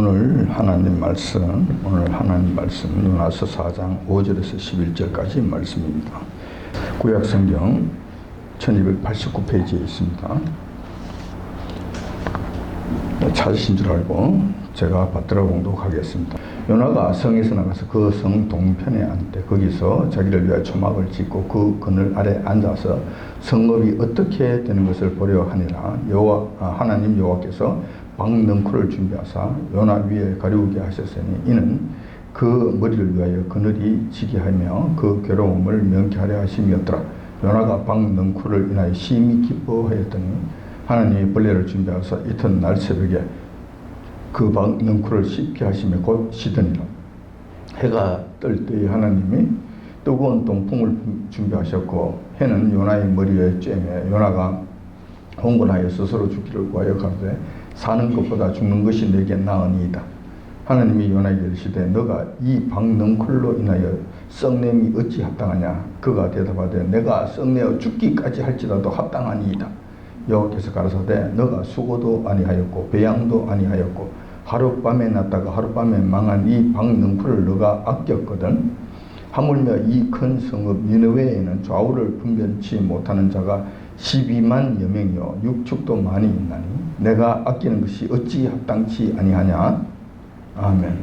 오늘 하나님 말씀 요나서 4장 5절에서 11절까지 말씀입니다. 구약성경 1289페이지에 있습니다. 찾으신 줄 알고 제가 받들어 공독하겠습니다. 요나가 성에서 나가서 그 성 동편에 앉되 거기서 자기를 위하여 초막을 짓고 그 그늘 아래 앉아서 성읍이 어떻게 되는 것을 보려 하니라. 하나님 여호와께서 박넝쿨을 준비하사 요나 위에 가리우게 하셨으니 이는 그 머리를 위하여 그늘이 지게 하며 그 괴로움을 명쾌하려 하심이었더라. 요나가 박넝쿨을 인하여 심히 기뻐하였더니 하나님이 벌레를 준비하사 이튿날 새벽에 그 박넝쿨을 씹게 하시며 곧 시드니라. 해가 뜰 때에 하나님이 뜨거운 동풍을 준비하셨고 해는 요나의 머리에 쬐매 요나가 흥분하여 스스로 죽기를 구하여 가로되 사는 것보다 죽는 것이 내게 나으니이다. 하나님이 요나에게 이르시되 너가 이 박넝쿨로 인하여 썩냄이 어찌 합당하냐. 그가 대답하되 내가 썩내어 죽기까지 할지라도 합당하니이다. 여호와께서 가라사대 너가 수고도 아니하였고 배양도 아니하였고 하룻밤에 났다가 하룻밤에 망한 이 박넝쿨을 너가 아꼈거든. 하물며 이 큰 성읍 니느웨에는 좌우를 분별치 못하는 자가 12만 여명이요 육축도 많이 있나니 내가 아끼는 것이 어찌 합당치 아니하냐. 아멘.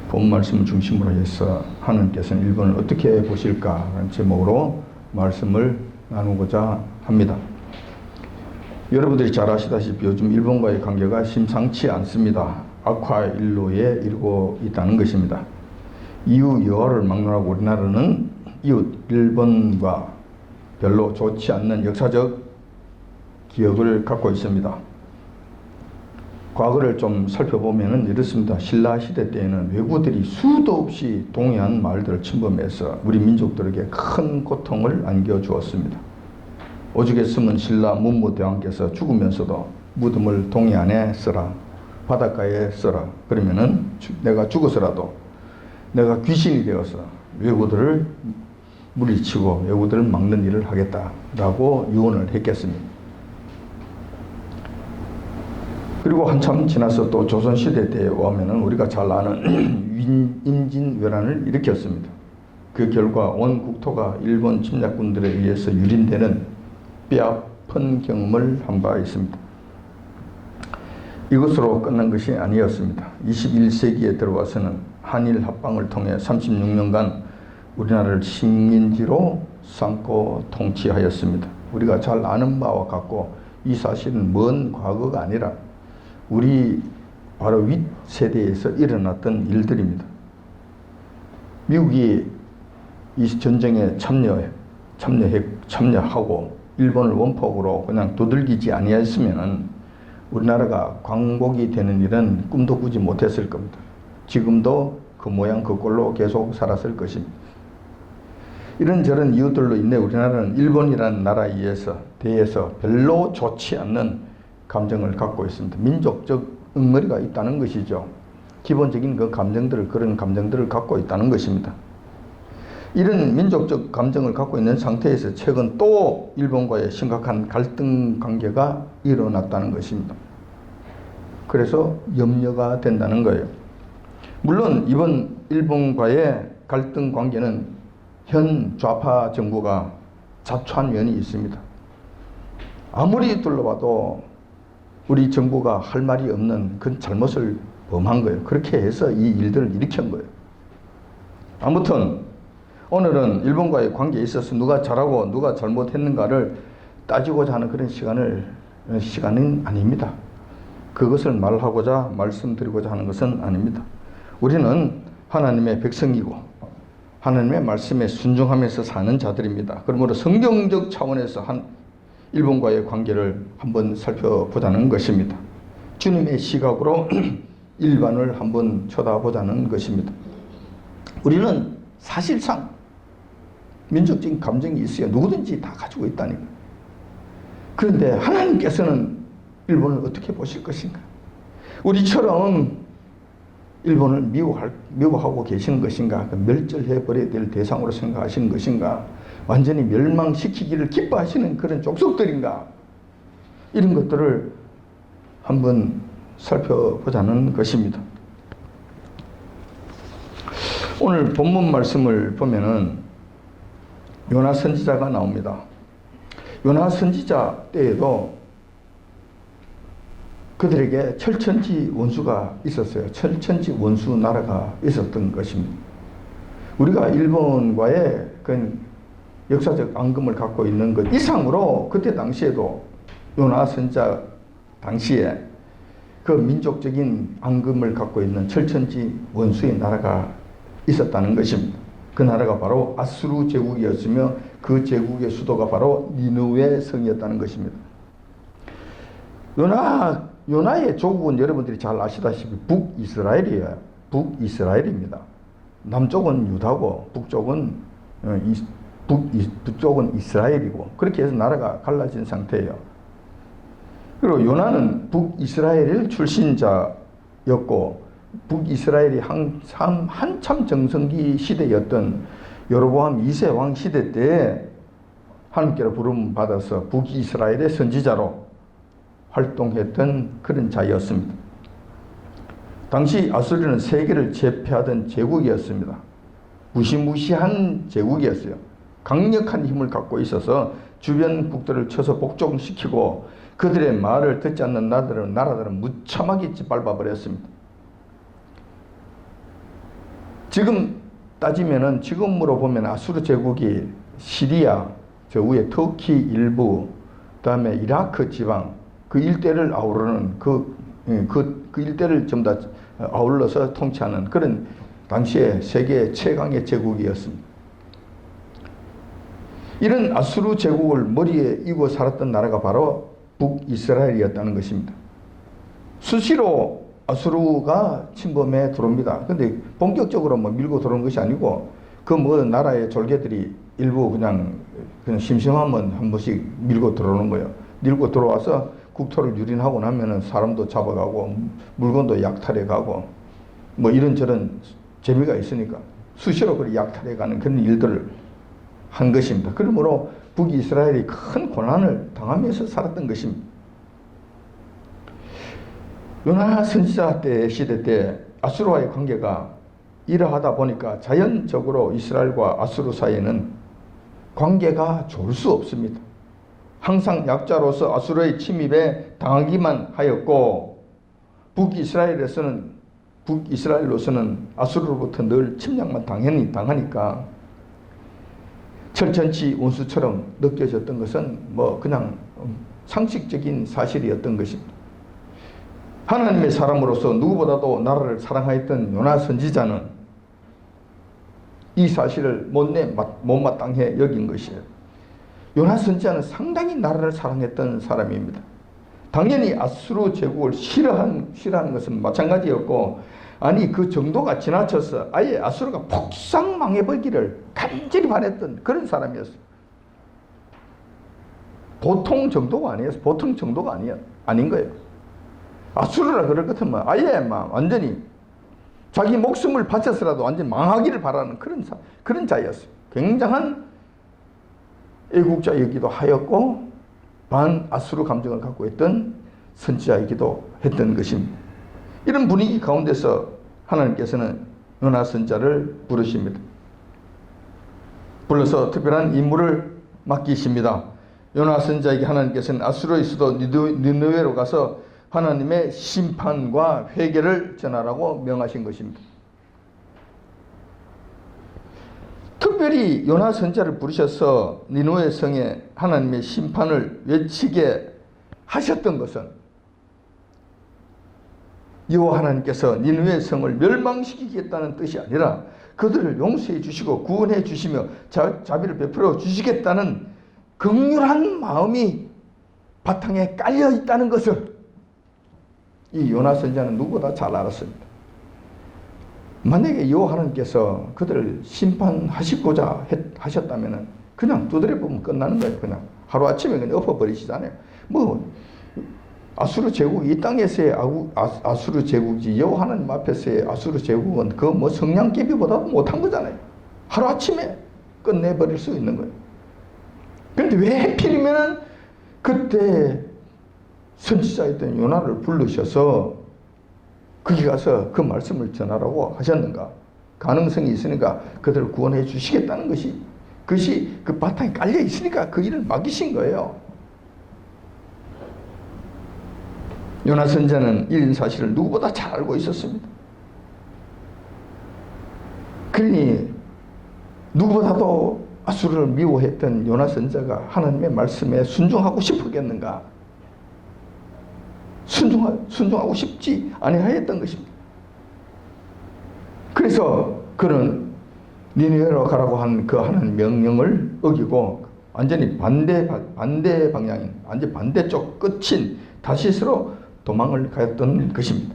본 말씀을 중심으로 해서 하나님께서는 일본을 어떻게 보실까 라는 제목으로 말씀을 나누고자 합니다. 여러분들이 잘 아시다시피 요즘 일본과의 관계가 심상치 않습니다. 악화일로에 이르고 있다는 것입니다. 이웃 여화를 막론하고 우리나라는 이웃 일본과 별로 좋지 않는 역사적 기억을 갖고 있습니다. 과거를 좀 살펴보면 이렇습니다. 신라 시대 때에는 왜구들이 수도 없이 동해안 마을들을 침범해서 우리 민족들에게 큰 고통을 안겨주었습니다. 오죽 했으면 신라 문무대왕께서 죽으면서도 무덤을 동해안에 써라, 바닷가에 써라. 그러면은 내가 죽어서라도 내가 귀신이 되어서 왜구들을 물리치고 왜구들을 막는 일을 하겠다라고 유언을 했겠습니다. 그리고 한참 지나서 또 조선시대 때에 오면은 우리가 잘 아는 임진왜란을 일으켰습니다. 그 결과 온 국토가 일본 침략군들에 의해서 유린되는 뼈아픈 경험을 한 바 있습니다. 이것으로 끝난 것이 아니었습니다. 21세기에 들어와서는 한일 합방을 통해 36년간 우리나라를 식민지로 삼고 통치하였습니다. 우리가 잘 아는 바와 같고 이 사실은 먼 과거가 아니라 우리 바로 윗세대에서 일어났던 일들입니다. 미국이 이 전쟁에 참여하고 일본을 원폭으로 그냥 두들기지 아니했으면 우리나라가 광복이 되는 일은 꿈도 꾸지 못했을 겁니다. 지금도 그 모양 그 꼴로 계속 살았을 것입니다. 이런저런 이유들로 인해 우리나라는 일본이라는 나라에 대해서 별로 좋지 않는 감정을 갖고 있습니다. 민족적 응어리가 있다는 것이죠. 기본적인 그런 감정들을 갖고 있다는 것입니다. 이런 민족적 감정을 갖고 있는 상태에서 최근 또 일본과의 심각한 갈등 관계가 일어났다는 것입니다. 그래서 염려가 된다는 거예요. 물론 이번 일본과의 갈등 관계는 현 좌파 정부가 자초한 면이 있습니다. 아무리 둘러봐도 우리 정부가 할 말이 없는 그 잘못을 범한 거예요. 그렇게 해서 이 일들을 일으킨 거예요. 아무튼 오늘은 일본과의 관계에 있어서 누가 잘하고 누가 잘못했는가를 따지고자 하는 그런 시간은 아닙니다. 그것을 말하고자 말씀드리고자 하는 것은 아닙니다. 우리는 하나님의 백성이고 하나님의 말씀에 순종하면서 사는 자들입니다. 그러므로 성경적 차원에서 일본과의 관계를 한번 살펴보자는 것입니다. 주님의 시각으로 일반을 한번 쳐다보자는 것입니다. 우리는 사실상 민족적인 감정이 있어요. 누구든지 다 가지고 있다니까. 그런데 하나님께서는 일본을 어떻게 보실 것인가? 우리처럼 일본을 미워하고 계시는 것인가? 멸절해버려야 될 대상으로 생각하시는 것인가? 완전히 멸망시키기를 기뻐하시는 그런 족속들인가? 이런 것들을 한번 살펴보자는 것입니다. 오늘 본문 말씀을 보면은 요나 선지자가 나옵니다. 요나 선지자 때에도 그들에게 철천지 원수가 있었어요. 철천지 원수 나라가 있었던 것입니다. 우리가 일본과의 그 역사적 앙금을 갖고 있는 것 이상으로 그때 당시에도 요나 선지자 당시에 그 민족적인 앙금을 갖고 있는 철천지 원수의 나라가 있었다는 것입니다. 그 나라가 바로 아수르 제국이었으며 그 제국의 수도가 바로 니느웨 성이었다는 것입니다. 요나의 조국은 여러분들이 잘 아시다시피 북이스라엘이에요. 북이스라엘입니다. 남쪽은 유다고 북쪽은 이스라엘이고 그렇게 해서 나라가 갈라진 상태예요. 그리고 요나는 북이스라엘 출신자였고 북이스라엘이 한참 정성기 시대였던 여로보암 2세 왕 시대 때에 하나님께로 부름 받아서 북이스라엘의 선지자로 활동했던 그런 자였습니다. 당시 아수르는 세계를 제패하던 제국이었습니다. 무시무시한 제국이었어요. 강력한 힘을 갖고 있어서 주변 국들을 쳐서 복종시키고 그들의 말을 듣지 않는 나라들은 무참하게 짓밟아버렸습니다. 지금 따지면은 지금으로 보면 아수르 제국이 시리아, 저 위에 터키 일부, 그다음에 이라크 지방 그 일대를 아우르는 그 일대를 전부 다 아울러서 통치하는 그런 당시에 세계 최강의 제국이었습니다. 이런 아수르 제국을 머리에 이고 살았던 나라가 바로 북이스라엘이었다는 것입니다. 수시로 아수르가 침범해 들어옵니다. 근데 본격적으로 뭐 밀고 들어오는 것이 아니고 그 뭐 나라의 졸개들이 일부 그냥 심심하면 한 번씩 밀고 들어오는 거예요. 밀고 들어와서 국토를 유린하고 나면은 사람도 잡아가고 물건도 약탈해 가고 뭐 이런저런 재미가 있으니까 수시로 그 약탈해 가는 그런 일들을 한 것입니다. 그러므로 북이스라엘이 큰 고난을 당하면서 살았던 것입니다. 요나 선지자 때 시대 때 아수르와의 관계가 이러하다 보니까 자연적으로 이스라엘과 아수르 사이에는 관계가 좋을 수 없습니다. 항상 약자로서 아수르의 침입에 당하기만 하였고 북이스라엘로서는 아수르로부터 늘 침략만 당하니까 철천지 원수처럼 느껴졌던 것은 뭐 그냥 상식적인 사실이었던 것입니다. 하나님의 사람으로서 누구보다도 나라를 사랑하였던 요나 선지자는 이 사실을 못마땅해 여긴 것이에요. 요나 선지자는 상당히 나라를 사랑했던 사람입니다. 당연히 아수르 제국을 싫어하는 것은 마찬가지였고 아니 그 정도가 지나쳐서 아예 아수르가 폭삭 망해버리기를 간절히 바랬던 그런 사람이었어요. 보통 정도가 아니었어요. 보통 정도가 아닌 거예요. 아수르라 그럴 것 같으면 아예 막 완전히 자기 목숨을 바쳐서라도 완전히 망하기를 바라는 그런 자였어요. 굉장한 애국자이기도 하였고 반 아수르 감정을 갖고 있던 선지자이기도 했던 것입니다. 이런 분위기 가운데서 하나님께서는 요나 선지자를 부르십니다. 불러서 특별한 임무를 맡기십니다. 요나 선지자에게 하나님께서는 아수르의 수도 니느웨로 가서 하나님의 심판과 회개를 전하라고 명하신 것입니다. 특별히 요나 선지자를 부르셔서 니느웨 성에 하나님의 심판을 외치게 하셨던 것은 여호와 하나님께서 니느웨 성을 멸망시키겠다는 뜻이 아니라 그들을 용서해 주시고 구원해 주시며 자비를 베풀어 주시겠다는 긍휼한 마음이 바탕에 깔려 있다는 것을 이 요나 선지자는 누구보다 잘 알았습니다. 만약에 여호와 하나님께서 그들을 심판하시고자 하셨다면 그냥 두드려 보면 끝나는 거예요. 그냥 하루아침에 그냥 엎어버리시잖아요. 뭐 아수르 제국 이 땅에서의 아수르 제국이지 여호와 하나님 앞에서의 아수르 제국은 그 뭐 성냥개비보다도 못한 거잖아요. 하루아침에 끝내버릴 수 있는 거예요. 그런데 왜 하필이면은 그때 선지자였던 요나를 부르셔서 거기 가서 그 말씀을 전하라고 하셨는가? 가능성이 있으니까 그들을 구원해 주시겠다는 그것이 그 바탕에 깔려 있으니까 그 일을 맡기신 거예요. 요나 선지자는 이 사실을 누구보다 잘 알고 있었습니다. 그러니 누구보다도 아수르를 미워했던 요나 선지자가 하나님의 말씀에 순종하고 싶었겠는가? 순종하고 싶지 아니하였던 것입니다. 그래서 그는 니느웨로 가라고 한 그 하나님 명령을 어기고 완전히 반대 방향인, 완전 반대쪽 끝인 다시스로 도망을 가였던 것입니다.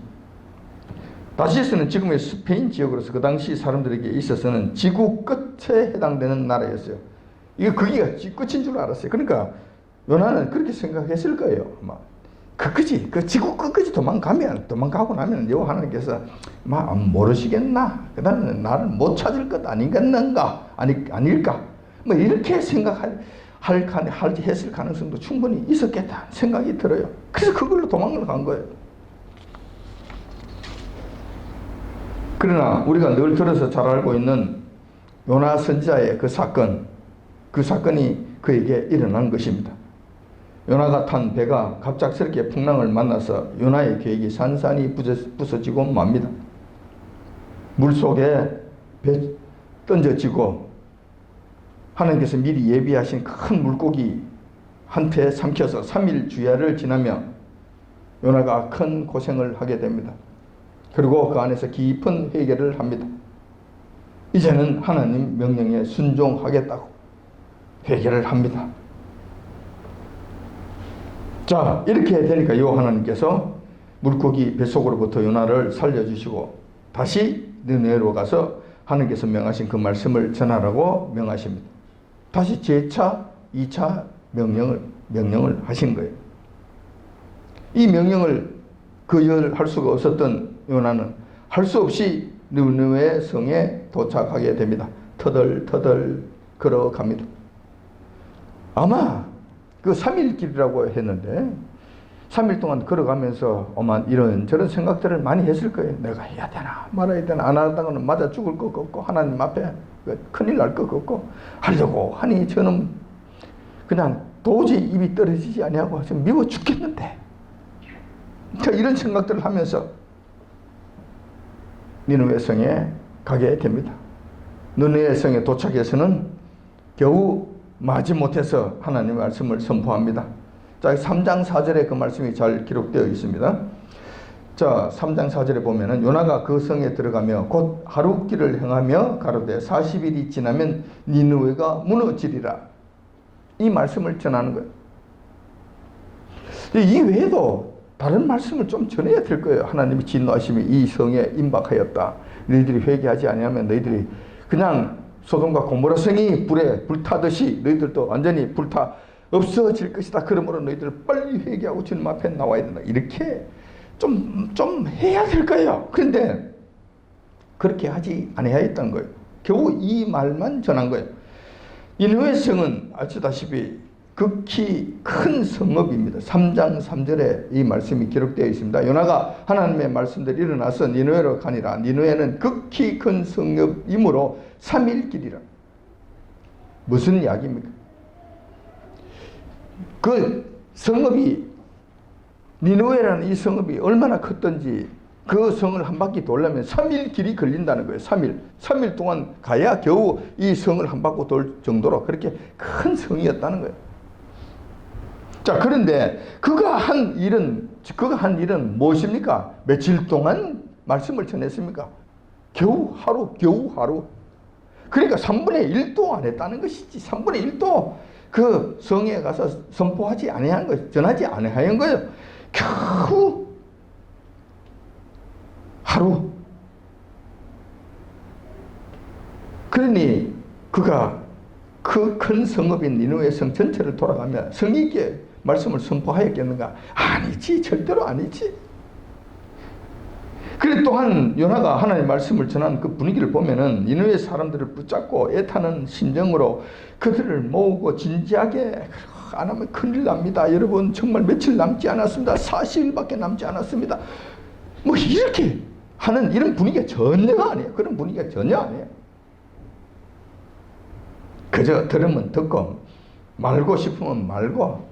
다시스는 지금의 스페인 지역으로서 그 당시 사람들에게 있어서는 지구 끝에 해당되는 나라였어요. 이게 거기가 끝인 줄 알았어요. 그러니까 요나는 그렇게 생각했을 거예요. 아마 끝까지, 그 지구 끝까지 도망가고 나면 여호와 하나님께서 모르시겠나? 그 다음에 나를 못 찾을 것 아닐까? 뭐 이렇게 했을 가능성도 충분히 있었겠다 생각이 들어요. 그래서 그걸로 도망을 간 거예요. 그러나 우리가 늘 들어서 잘 알고 있는 요나 선지자의 그 사건이 그에게 일어난 것입니다. 요나가 탄 배가 갑작스럽게 풍랑을 만나서 요나의 계획이 산산이 부서지고 맙니다. 물속에 배 던져지고 하나님께서 미리 예비하신 큰 물고기 한테 삼켜서 3일 주야를 지나며 요나가 큰 고생을 하게 됩니다. 그리고 그 안에서 깊은 회개를 합니다. 이제는 하나님 명령에 순종하겠다고 회개를 합니다. 자, 이렇게 되니까 여호와 하나님께서 물고기 뱃속으로부터 요나를 살려주시고 다시 니느웨로 가서 하나님께서 명하신 그 말씀을 전하라고 명하십니다. 다시 제2차, 2차 명령을 하신 거예요. 이 명령을 거절할 수가 없었던 요나는 할 수 없이 니느웨 성에 도착하게 됩니다. 터덜터덜 걸어갑니다. 아마 그 3일 길이라고 했는데 3일 동안 걸어가면서 아마 이런저런 생각들을 많이 했을 거예요. 내가 해야 되나 말아야 되나, 안 하다가는 맞아 죽을 것 같고 하나님 앞에 큰일 날 것 같고 하려고 하니 저는 그냥 도저히 입이 떨어지지 아니하고 지금 미워 죽겠는데, 이런 생각들을 하면서 니느웨 성에 가게 됩니다. 니느웨 성에 도착해서는 겨우 마지못해서 하나님의 말씀을 선포합니다. 자, 3장 4절에 그 말씀이 잘 기록되어 있습니다. 자, 3장 4절에 보면은 요나가 그 성에 들어가며 곧 하룻길을 행하며 가로되 40일이 지나면 니느웨가 무너지리라. 이 말씀을 전하는 거예요. 이 외에도 다른 말씀을 좀 전해야 될 거예요. 하나님의 진노하심이 이 성에 임박하였다. 너희들이 회개하지 아니하면 너희들이 그냥 소돔과 고모라 성이 불에 불타듯이 너희들도 완전히 불타 없어질 것이다. 그러므로 너희들 빨리 회개하고 주님 앞에 나와야 된다. 이렇게 좀 해야 될 거예요. 그런데 그렇게 하지 아니하였던 거예요. 겨우 이 말만 전한 거예요. 니느웨 성은 아시다시피 극히 큰 성읍입니다. 3장 3절에 이 말씀이 기록되어 있습니다. 요나가 하나님의 말씀대로 일어나서 니느웨로 가니라. 니느웨는 극히 큰 성읍이므로 3일 길이라. 무슨 이야기입니까? 그 성읍이, 니느웨라는 이 성읍이 얼마나 컸던지 그 성을 한 바퀴 돌려면 3일 길이 걸린다는 거예요. 3일 동안 가야 겨우 이 성을 한 바퀴 돌 정도로 그렇게 큰 성이었다는 거예요. 자, 그런데 그가 한 일은 무엇입니까? 며칠 동안 말씀을 전했습니까? 겨우 하루. 그러니까 3분의 1도 안 했다는 것이지. 3분의 1도 그 성에 가서 선포하지 아니한 거, 전하지 아니한 거예요. 겨우 하루. 그러니 그가 그 큰 성읍인 니느웨 성 전체를 돌아가며 성의있게 말씀을 선포하였겠는가? 아니지, 절대로 아니지. 그래 또한 요나가 하나님의 말씀을 전하는 그 분위기를 보면은 니느웨 사람들을 붙잡고 애타는 심정으로 그들을 모으고 진지하게, 안 하면 큰일 납니다. 여러분 정말 며칠 남지 않았습니다. 40일밖에 남지 않았습니다. 뭐 이렇게 하는 이런 분위기가 전혀 아니에요. 그런 분위기가 전혀 아니에요. 그저 들으면 듣고 말고 싶으면 말고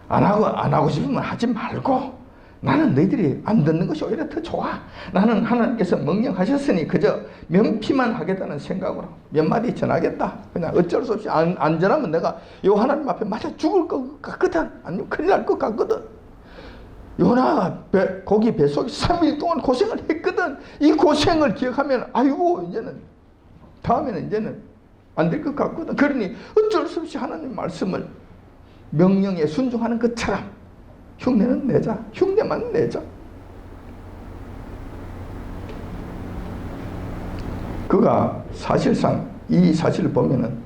안 하고 싶으면 하지 말고 나는 너희들이 안 듣는 것이 오히려 더 좋아. 나는 하나님께서 명령하셨으니 그저 면피만 하겠다는 생각으로 몇 마디 전하겠다. 그냥 어쩔 수 없이 안 전하면 내가 요 하나님 앞에 맞아 죽을 것 같거든. 아니면 큰일 날 것 같거든. 요나 거기 뱃속에 3일 동안 고생을 했거든. 이 고생을 기억하면 아이고 이제는 다음에는 이제는 안 될 것 같거든. 그러니 어쩔 수 없이 하나님 말씀을 명령에 순종하는 것처럼 흉내는 내자. 흉내만 내자. 그가 사실상 이 사실을 보면은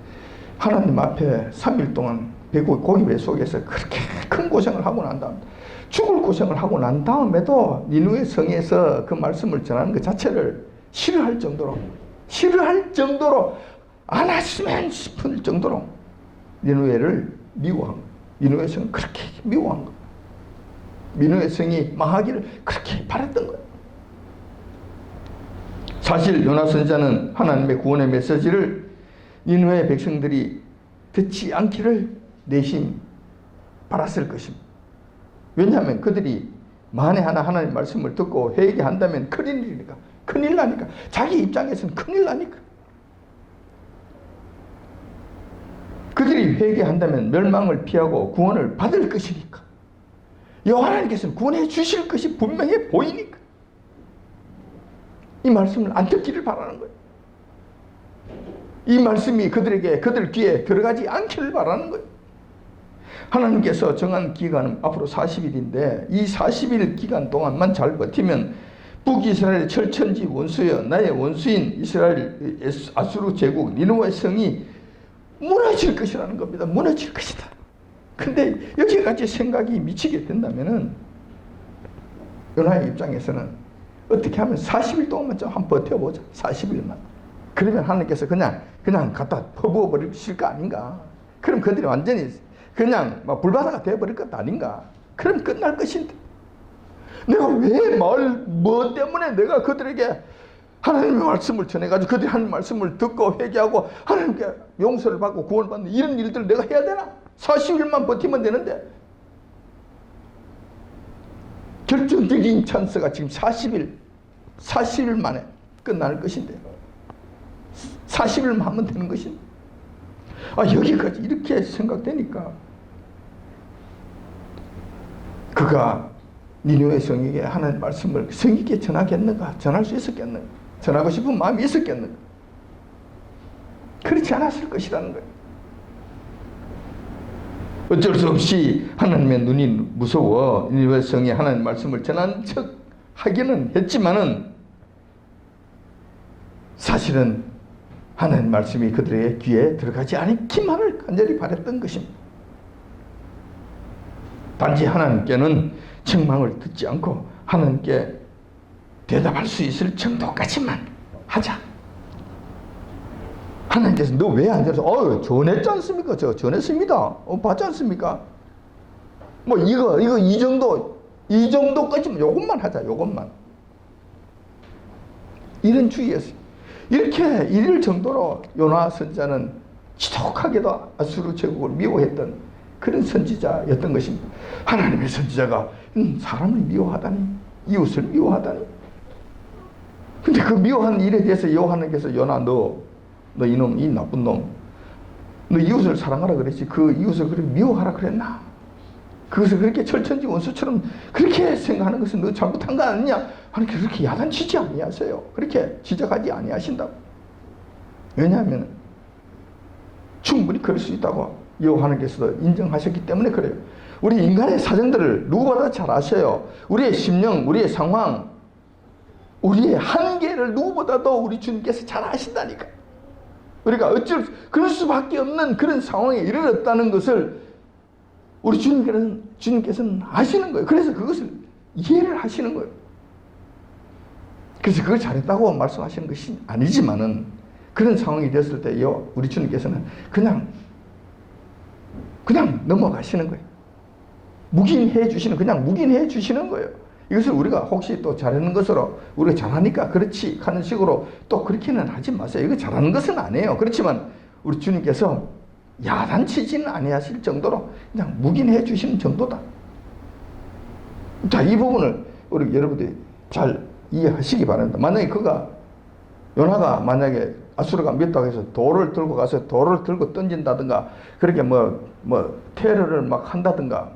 하나님 앞에 3일 동안 고기 뱃속에서 그렇게 큰 고생을 하고 난 다음 죽을 고생을 하고 난 다음에도 니누의 성에서 그 말씀을 전하는 것 자체를 싫어할 정도로 안 했으면 싶을 정도로 니누에를 미워한 거예요. 니누의 성을 그렇게 미워한 거예요. 니누의 성이 망하기를 그렇게 바랐던 거예요. 사실 요나 선지자는 하나님의 구원의 메시지를 니누의 백성들이 듣지 않기를 내심 바랐을 것입니다. 왜냐하면 그들이 만에 하나 하나님 말씀을 듣고 회개한다면 큰일 나니까 자기 입장에서는 큰일 나니까 그들이 회개한다면 멸망을 피하고 구원을 받을 것이니까 하나님께서는 구원해 주실 것이 분명해 보이니까 이 말씀을 안 듣기를 바라는 거예요. 이 말씀이 그들 귀에 들어가지 않기를 바라는 거예요. 하나님께서 정한 기간은 앞으로 40일인데 이 40일 기간 동안만 잘 버티면 북이스라엘 철천지 원수여 나의 원수인 이스라엘 아수르 제국 니느웨 성이 무너질 것이라는 겁니다. 무너질 것이다. 근데 여기까지 생각이 미치게 된다면은 요나의 입장에서는 어떻게 하면 40일 동안만 좀 한번 버텨보자. 40일만. 그러면 하나님께서 그냥 갖다 퍼부어 버리실 거 아닌가. 그럼 그들이 완전히 그냥 불바다가 되어버릴 것 아닌가. 그럼 끝날 것인데 내가 뭐 때문에 내가 그들에게 하나님의 말씀을 전해가지고 그들이 하나님의 말씀을 듣고 회개하고 하나님께 용서를 받고 구원을 받는 이런 일들을 내가 해야 되나? 40일만 버티면 되는데 결정적인 찬스가 지금 40일 만에 끝날 것인데 40일만 하면 되는 것인데 여기까지 이렇게 생각되니까 그가 니느웨 성에게 하나님의 말씀을 성의있게 전하겠는가? 전할 수 있었겠는가? 전하고 싶은 마음이 있었겠는가? 그렇지 않았을 것이라는 거예요. 어쩔 수 없이 하나님의 눈이 무서워 니느웨 성에 하나님의 말씀을 전한 척 하기는 했지만은 사실은 하나님의 말씀이 그들의 귀에 들어가지 않기만을 간절히 바랬던 것입니다. 단지 하나님께는 책망을 듣지 않고 하나님께 대답할 수 있을 정도까지만 하자. 하나님께서 너 왜 안 들어서? 전했지 않습니까? 저 전했습니다. 봤지 않습니까? 뭐 이거 이 정도까지만 요것만 하자. 요것만. 이런 주의였어요. 이렇게 이럴 정도로 요나 선지자는 지독하게도 아수르 제국을 미워했던 그런 선지자였던 것입니다. 하나님의 선지자가 사람을 미워하다니, 이웃을 미워하다니. 근데 그 미워하는 일에 대해서 여호와께서 요나 너 이놈, 이 나쁜 놈, 너 이웃을 사랑하라 그랬지 그 이웃을 그렇게 미워하라 그랬나? 그것을 그렇게 철천지 원수처럼 그렇게 생각하는 것은 너 잘못한 거 아니냐? 하나님께서 그렇게 야단치지 아니하세요. 그렇게 지적하지 아니하신다고. 왜냐하면 충분히 그럴 수 있다고 여호와께서도 인정하셨기 때문에 그래요. 우리 인간의 사정들을 누구보다 잘 아셔요. 우리의 심령, 우리의 상황, 우리의 한계를 누구보다도 우리 주님께서 잘 아신다니까. 우리가 그럴 수밖에 없는 그런 상황에 이르렀다는 것을 우리 주님께서는 아시는 거예요. 그래서 그것을 이해를 하시는 거예요. 그래서 그걸 잘했다고 말씀하시는 것이 아니지만은 그런 상황이 됐을 때 우리 주님께서는 그냥 넘어가시는 거예요. 그냥 묵인해 주시는 거예요. 이것을 우리가 혹시 또 잘하는 것으로 우리가 잘하니까 그렇지 하는 식으로 또 그렇게는 하지 마세요. 이거 잘하는 것은 아니에요. 그렇지만 우리 주님께서 야단치지는 아니하실 정도로 그냥 묵인해 주시는 정도다. 자, 이 부분을 우리 여러분들이 잘 이해하시기 바랍니다. 만약에 요나가 만약에 아수르가 몇 해서 돌을 들고 가서 돌을 들고 던진다든가 그렇게 테러를 막 한다든가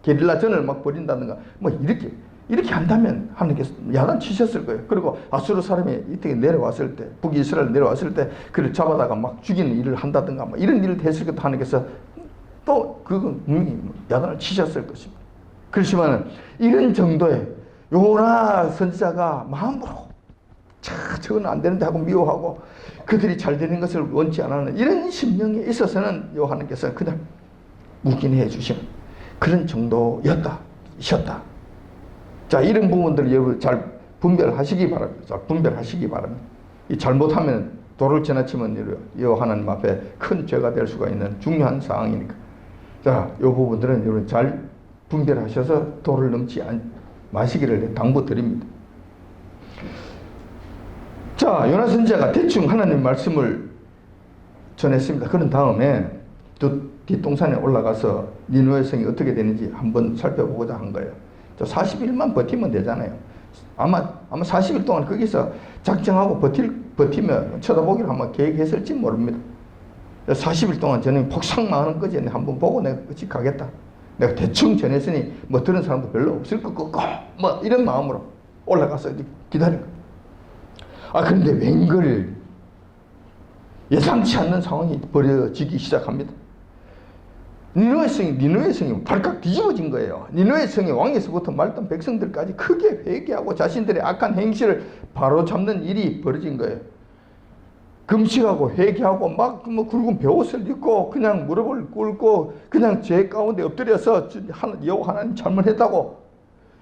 게릴라전을 막 벌인다든가 이렇게 한다면 하나님께서 야단치셨을 거예요. 그리고 아수르 사람이 이쪽에 내려왔을 때, 북이스라엘 내려왔을 때 그를 잡아다가 막 죽이는 일을 한다든가 이런 일을 했을 때 하나님께서 또 그건 분명히 야단을 치셨을 것입니다. 그렇지만 이런 정도의 요나 선지자가 마음으로 저건 안 되는데 하고 미워하고 그들이 잘 되는 것을 원치 않는 이런 심령에 있어서는 하나님께서 그냥 묵인해 주신 그런 정도였다. 자, 이런 부분들을 여러분 잘 분별하시기 바랍니다. 잘 분별하시기 바랍니다. 이 잘못하면 도를 지나치면 하나님 앞에 큰 죄가 될 수가 있는 중요한 상황이니까. 자, 이 부분들은 여러분 잘 분별하셔서 도를 넘지 마시기를 당부드립니다. 자, 요나 선지자가 대충 하나님 말씀을 전했습니다. 그런 다음에 뒷동산에 올라가서 니느웨 성이 어떻게 되는지 한번 살펴보고자 한 거예요. 40일만 버티면 되잖아요. 아마 40일 동안 거기서 작정하고 버티면 쳐다보기를 한번 계획했을지 모릅니다. 40일 동안 저는 폭삭망하는 거지 한번 보고 내가 끝이 가겠다. 내가 대충 전했으니 들은 사람도 별로 없을 것 같고 이런 마음으로 올라가서 기다린 거예요. 그런데 웬걸 예상치 않는 상황이 벌어지기 시작합니다. 니느웨 성이 발칵 뒤집어진 거예요. 니느웨 성의 왕에서부터 말단 백성들까지 크게 회개하고 자신들의 악한 행실을 바로잡는 일이 벌어진 거예요. 금식하고 회개하고 막 굵은 베옷을 입고 그냥 무릎을 꿇고 그냥 죄 가운데 엎드려서 여호와 하나님 잘못했다고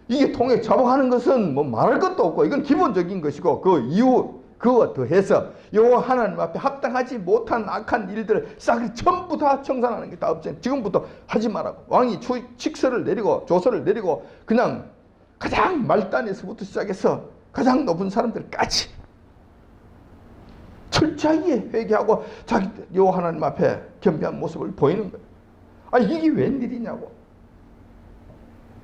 이게 통해 자복하는 것은 말할 것도 없고 이건 기본적인 것이고 그 이후 그와 더해서 여호와 하나님 앞에 합당하지 못한 악한 일들을 싹 전부 다 청산하는 게 다 없지. 지금부터 하지 말라고. 왕이 칙서를 내리고 조서를 내리고 그냥 가장 말단에서부터 시작해서 가장 높은 사람들까지 철저하게 회개하고 자기 여호와 하나님 앞에 겸비한 모습을 보이는 거예요. 이게 웬일이냐고.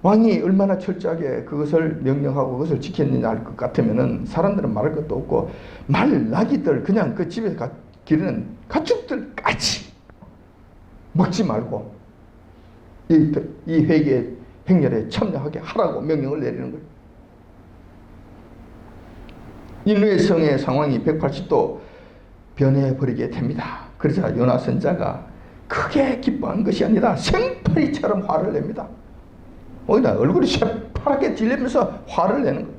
왕이 얼마나 철저하게 그것을 명령하고 그것을 지켰느냐 할 것 같으면은 사람들은 말할 것도 없고 말나기들 그냥 그 집에 기르는 가축들까지 먹지 말고 이 회개 행렬에 참여하게 하라고 명령을 내리는 거예요. 니느웨 성의 상황이 180도 변해버리게 됩니다. 그러자 요나 선지자가 크게 기뻐한 것이 아니라 생파리처럼 화를 냅니다. 얼굴이 새파랗게 질리면서 화를 내는 거예요.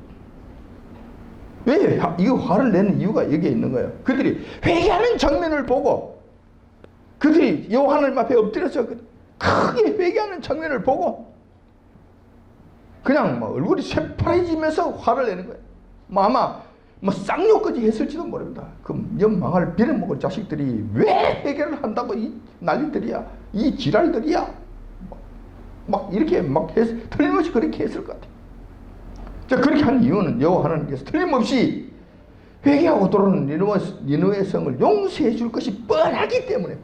왜? 이거 화를 내는 이유가 여기에 있는 거예요. 그들이 회개하는 장면을 보고 그들이 여호와 하나님 앞에 엎드려서 크게 회개하는 장면을 보고 그냥 얼굴이 새파래지면서 화를 내는 거예요. 아마 쌍욕까지 했을지도 모릅니다. 그 연망할 빌어먹을 자식들이 왜 회개를 한다고 이 난리들이야, 이 지랄들이야. 이렇게 틀림없이 그렇게 했을 것 같아요. 자, 그렇게 한 이유는 여호와 하나님께서 틀림없이 회개하고 돌아오는 니느웨 성을 용서해 줄 것이 뻔하기 때문에.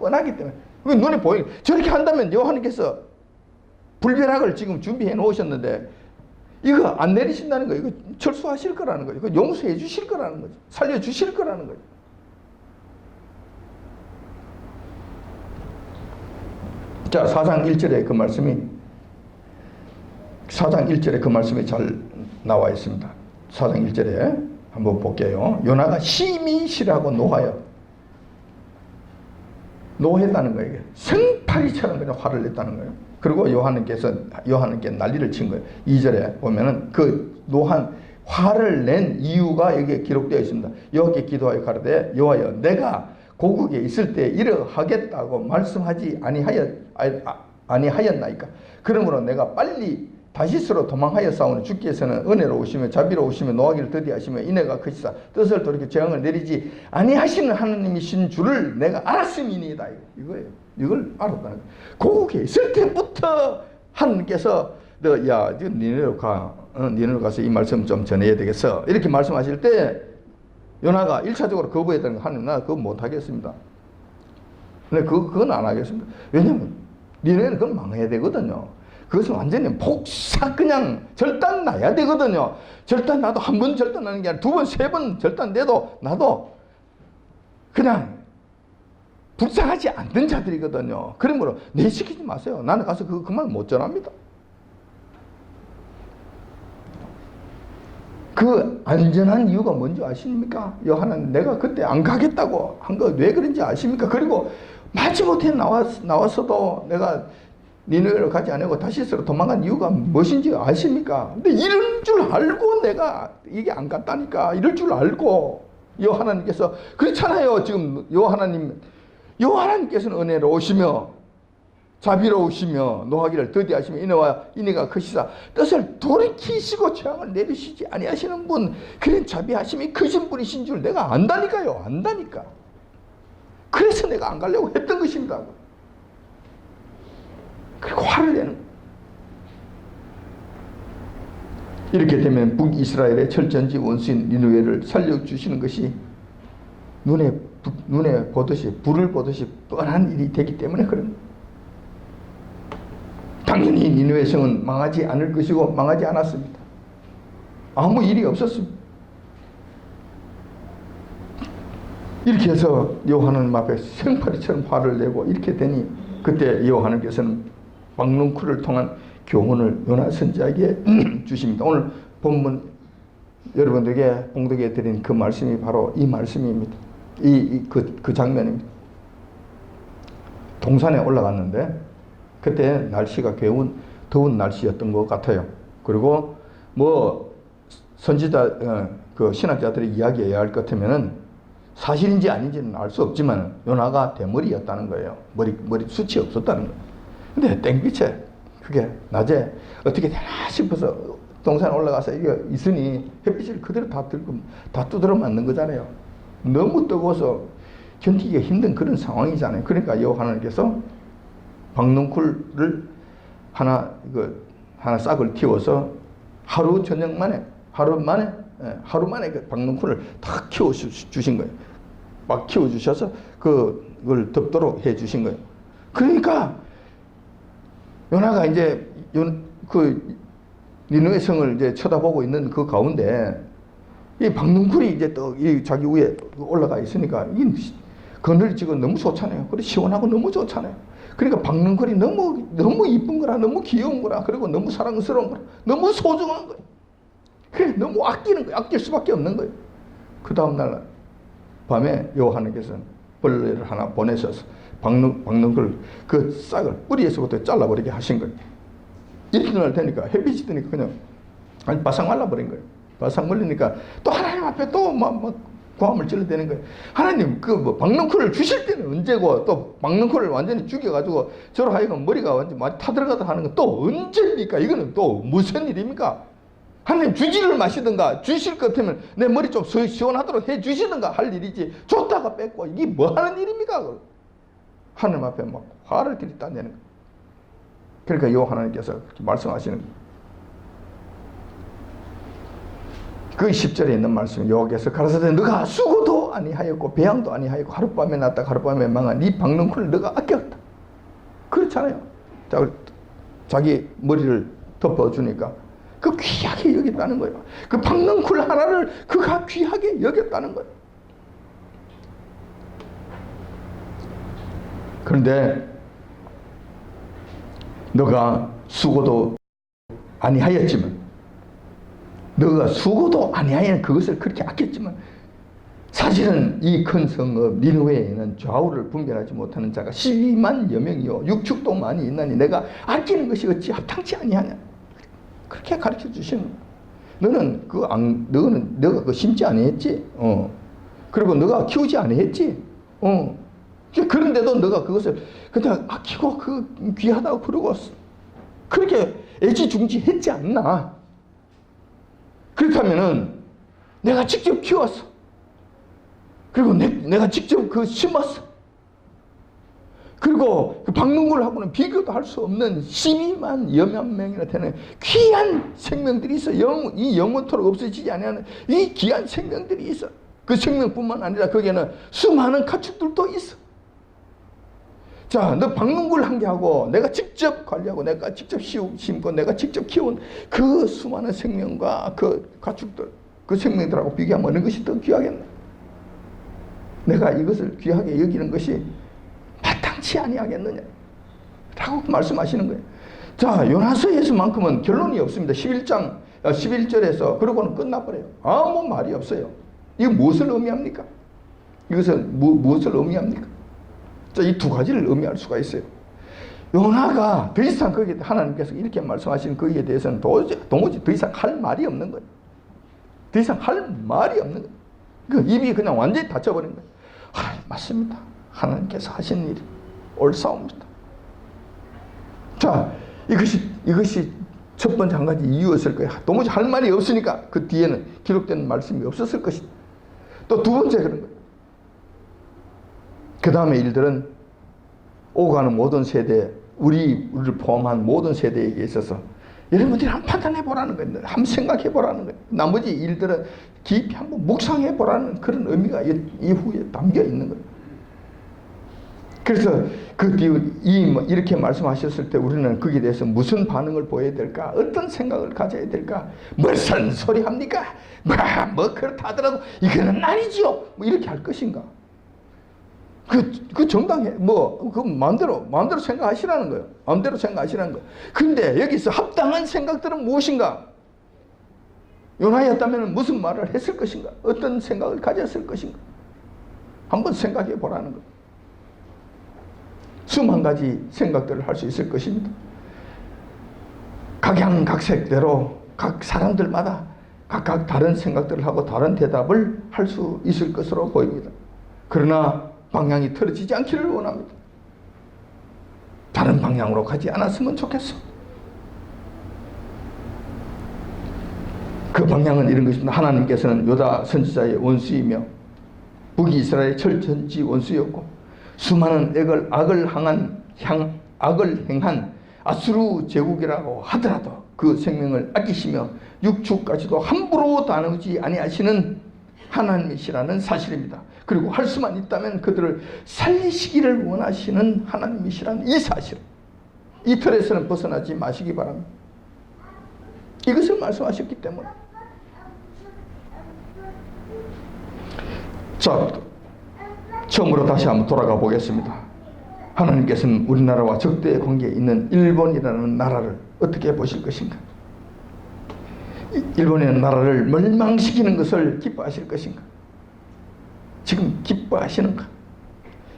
왜 눈에 보이는 저렇게 한다면 여호와 하나님께서 불벼락을 지금 준비해 놓으셨는데 이거 안 내리신다는 거예요. 이거 철수하실 거라는 거예요. 이거 용서해 주실 거라는 거죠. 살려 주실 거라는 거죠. 자, 4장 1절에 그 말씀이 4장 1절에 그 말씀이 잘 나와 있습니다. 4장 1절에 한번 볼게요. 요나가 심히 실하고 노했다는 거예요. 생파리처럼 그냥 화를 냈다는 거예요. 그리고 요한께 난리를 친 거예요. 2절에 보면은 그 노한 화를 낸 이유가 여기에 기록되어 있습니다. 여호와께 기도하여 가로되 여호와여 내가 고국에 있을 때 이러하겠다고 말씀하지 아니하였나이까. 그러므로 내가 빨리 다시스로 도망하여 싸우니 주께서는 은혜로우시며 자비로우시며 노하기를 더디하시며 인애가 크시사 뜻을 돌이켜 재앙을 내리지 아니하시는 하나님이신 줄을 내가 알았음이니이다. 이거예요. 이걸 알았다는 거예요. 고국에 있을 때부터 하나님께서 너, 야, 니네로 가. 니네로 가서 이 말씀 좀 전해야 되겠어. 이렇게 말씀하실 때 요나가 1차적으로 거부했다는 거 하나님, 나 그거 못 하겠습니다. 근데 그건 안 하겠습니다. 왜냐면 니네는 그건 망해야 되거든요. 그것은 완전히 폭삭 그냥 절단 나야 되거든요. 절단 나도 한 번 절단 나는 게 아니라 두 번, 세 번 절단 나도 그냥 불쌍하지 않던 자들이거든요. 그러므로 내시키지 마세요. 나는 가서 그 말 못 전합니다. 그 안전한 이유가 뭔지 아십니까? 요한은 내가 그때 안 가겠다고 한 거 왜 그런지 아십니까? 그리고 마지못해 나왔어도 내가 니네로 가지 않고 다시스로 도망간 이유가 무엇인지 아십니까? 근데 이럴 줄 알고 내가 이게 안 갔다니까. 이럴 줄 알고 요하나님께서 그렇잖아요. 지금 요하나님께서는 은혜로우시며 자비로우시며 노하기를 더디하시며 이내가 크시사 뜻을 돌이키시고 재앙을 내리시지 아니하시는 분, 그런 자비하심이 크신 분이신 줄 내가 안다니까요. 안다니까. 그래서 내가 안 가려고 했던 것입니다. 그리고 화를 내는. 이렇게 되면 북이스라엘의 철전지 원수인 니느웨를 살려주시는 것이 눈에 보듯이, 불을 보듯이 뻔한 일이 되기 때문에 그런 거예요. 당연히 니느웨 성은 망하지 않을 것이고 망하지 않았습니다. 아무 일이 없었습니다. 이렇게 해서 여호와는 앞에 생파리처럼 화를 내고 이렇게 되니 그때 여호와께서는 박능쿨을 통한 교훈을 요나 선지자에게 주십니다. 오늘 본문 여러분들에게 봉독해 드린 그 말씀이 바로 이 말씀입니다. 그 장면입니다. 동산에 올라갔는데 그때 날씨가 더운 날씨였던 것 같아요. 그리고 뭐 선지자 그 신학자들의 이야기해야 할 것 같으면은 사실인지 아닌지는 알 수 없지만 요나가 대머리였다는 거예요. 머리 숱이 없었다는 거예요. 근데 땡빛에 그게 낮에 어떻게 되나 싶어서 동산에 올라가서 이게 있으니 햇빛을 그대로 다 두드려 맞는 거잖아요. 너무 뜨거워서 견디기가 힘든 그런 상황이잖아요. 그러니까 여호와께서 박농쿨을 하나 싹을 틔워서 하루 만에 그 박농쿨을 탁 키워 주신 거예요. 막 키워 주셔서 그걸 덮도록 해 주신 거예요. 그러니까 요나가 이제 그 니느웨 성을 이제 쳐다보고 있는 그 가운데 이 박농쿨이 이제 또 자기 위에 올라가 있으니까 이 그늘이 지금 너무 좋잖아요. 그리고 시원하고 너무 좋잖아요. 그러니까 박능쿨이 너무 이쁜 거라, 너무 귀여운 거라, 그리고 너무 사랑스러운 거라, 너무 소중한 거예요. 그래, 너무 아끼는 거예요. 아낄 수밖에 없는 거예요. 그 다음날 밤에 여호와께서는 벌레를 하나 보내셔서 박능쿨 그 싹을 뿌리에서부터 잘라버리게 하신 거예요. 이튿날 되니까 햇빛이 뜨니까 그냥 바싹 말라버린 거예요. 바싹 말리니까 또 하나님 앞에 또 고함을 질러대는 거예요. 하나님 박능쿨을 주실 때는 언제고 또 박능쿨을 완전히 죽여가지고 저로 하여금 머리가 완전히 많이 타들어가다 하는 건 또 언제입니까? 이거는 또 무슨 일입니까? 하나님 주지를 마시든가 주실 것 같으면 내 머리 좀 시원하도록 해 주시든가 할 일이지 줬다가 뺏고 이게 뭐 하는 일입니까? 하나님 앞에 막 화를 들이다내는 거예요. 그러니까 여호와께서 그렇게 말씀하시는 거예요. 그 10절에 있는 말씀, 여호와께서 가라사대 너가 수고도 아니하였고 배양도 아니하였고 하룻밤에 났다가 하룻밤에 망한 네 박능쿨을 너가 아꼈다. 그렇잖아요. 자기 머리를 덮어주니까 그 귀하게 여겼다는 거예요. 그 박능쿨 하나를 그가 귀하게 여겼다는 거예요. 그런데 너가 수고도 아니하였지만 너가 수고도 아니하여 그것을 그렇게 아꼈지만 사실은 이 큰 성읍 니느웨에는 좌우를 분별하지 못하는 자가 12만여 명이요 육축도 많이 있나니 내가 아끼는 것이 어찌 합당치 아니하냐. 그렇게 가르쳐 주시는 거야. 너는 너가 그거 심지 아니했지. 그리고 너가 키우지 아니했지. 그런데도 너가 그것을 그냥 아끼고 그 귀하다고 그러고 그렇게 애지중지했지 않나. 그렇다면은 내가 직접 키웠어. 그리고 내가 직접 심었어. 그리고 그 박능굴하고는 비교도 할 수 없는 12만 여만 명이나 되는 귀한 생명들이 있어. 이 영원토록 없어지지 않는 이 귀한 생명들이 있어. 그 생명뿐만 아니라 거기에는 수많은 가축들도 있어. 자, 너 박능굴 한 개 하고 내가 직접 관리하고 내가 직접 심고 내가 직접 키운 그 수많은 생명과 그 가축들, 그 생명들하고 비교하면 어느 것이 더 귀하겠나? 내가 이것을 귀하게 여기는 것이 마땅치 아니하겠느냐? 라고 말씀하시는 거예요. 자, 요나서에서만큼은 결론이 없습니다. 11절에서 그러고는 끝나버려요. 아무 말이 없어요. 이거 무엇을 의미합니까? 이것은 무엇을 의미합니까? 자, 이 두 가지를 의미할 수가 있어요. 요나가 더 이상 거기에 하나님께서 이렇게 말씀하시는 거기에 대해서는 도무지 더 이상 할 말이 없는 거예요. 더 이상 할 말이 없는 거예요. 그 입이 그냥 완전히 닫혀버린 거예요. 맞습니다. 하나님께서 하신 일이 옳사옵니다. 자, 이것이 첫 번째 한 가지 이유였을 거예요. 도무지 할 말이 없으니까 그 뒤에는 기록된 말씀이 없었을 것이다. 또 두 번째 그런 거예요. 그 다음에 일들은 오가는 모든 세대, 우리를 포함한 모든 세대에게 있어서 여러분들이 한번 판단해 보라는 거예요. 한번 생각해 보라는 거예요. 나머지 일들은 깊이 한번 묵상해 보라는 그런 의미가 이후에 담겨 있는 거예요. 그래서 그 뒤에 이렇게 말씀하셨을 때 우리는 거기에 대해서 무슨 반응을 보여야 될까? 어떤 생각을 가져야 될까? 무슨 소리 합니까? 뭐 그렇다 하더라도 이거는 아니지요. 뭐 이렇게 할 것인가? 그 정당해. 그 마음대로 생각하시라는 거예요. 마음대로 생각하시라는 거예요. 근데 여기서 합당한 생각들은 무엇인가? 요나였다면 무슨 말을 했을 것인가? 어떤 생각을 가졌을 것인가? 한번 생각해 보라는 거예요. 수만 가지 생각들을 할 수 있을 것입니다. 각양각색대로 각 사람들마다 각각 다른 생각들을 하고 다른 대답을 할 수 있을 것으로 보입니다. 그러나 방향이 틀어지지 않기를 원합니다. 다른 방향으로 가지 않았으면 좋겠어. 그 방향은 이런 것입니다. 하나님께서는 유다 선지자의 원수이며 북이스라엘의 철천지 원수였고 수많은 악을 행한 아수르 제국이라고 하더라도 그 생명을 아끼시며 육축까지도 함부로 다루지 아니하시는 하나님이시라는 사실입니다. 그리고 할 수만 있다면 그들을 살리시기를 원하시는 하나님이시라는 이 사실, 이 틀에서는 벗어나지 마시기 바랍니다. 이것을 말씀하셨기 때문에. 자, 처음으로 다시 한번 돌아가 보겠습니다. 하나님께서는 우리나라와 적대의 관계에 있는 일본이라는 나라를 어떻게 보실 것인가? 일본이라는 나라를 멸망시키는 것을 기뻐하실 것인가? 지금 기뻐하시는가?